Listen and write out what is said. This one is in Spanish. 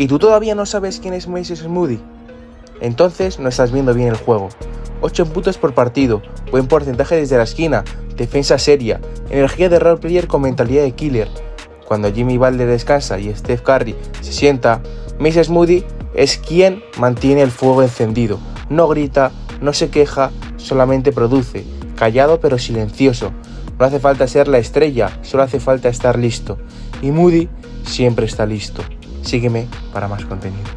¿Y tú todavía no sabes quién es Mrs. Moody? Entonces no estás viendo bien el juego. 8 puntos por partido, buen porcentaje desde la esquina, defensa seria, energía de role player con mentalidad de killer. Cuando Jimmy Butler descansa y Steph Curry se sienta, Mrs. Moody es quien mantiene el fuego encendido. No grita, no se queja, solamente produce. Callado pero silencioso. No hace falta ser la estrella, solo hace falta estar listo. Y Moody siempre está listo. Sígueme para más contenido.